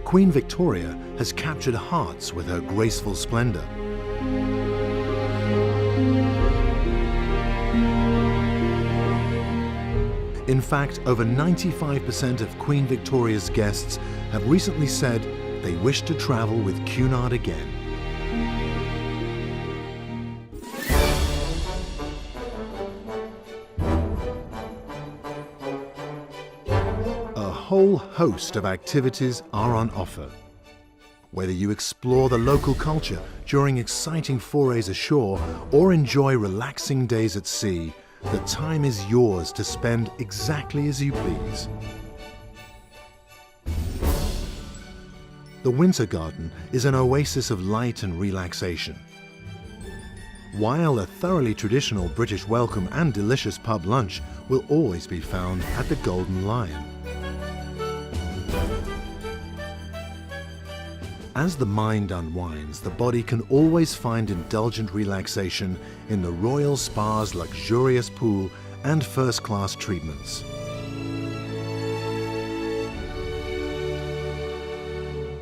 Queen Victoria has captured hearts with her graceful splendor. In fact, over 95% of Queen Victoria's guests have recently said they wish to travel with Cunard again. A whole host of activities are on offer. Whether you explore the local culture during exciting forays ashore or enjoy relaxing days at sea, the time is yours to spend exactly as you please. The Winter Garden is an oasis of light and relaxation. While a thoroughly traditional British welcome and delicious pub lunch will always be found at the Golden Lion. As the mind unwinds, the body can always find indulgent relaxation in the Royal Spa's luxurious pool and first-class treatments.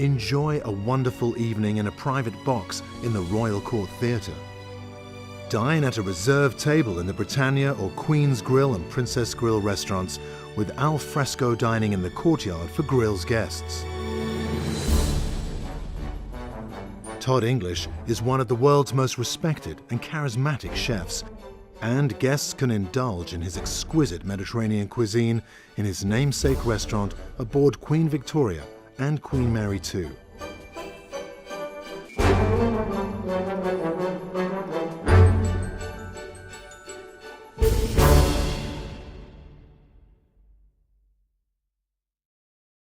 Enjoy a wonderful evening in a private box in the Royal Court Theatre. Dine at a reserved table in the Britannia or Queen's Grill and Princess Grill restaurants with al fresco dining in the courtyard for Grill's guests. Todd English is one of the world's most respected and charismatic chefs, and guests can indulge in his exquisite Mediterranean cuisine in his namesake restaurant aboard Queen Victoria and Queen Mary II.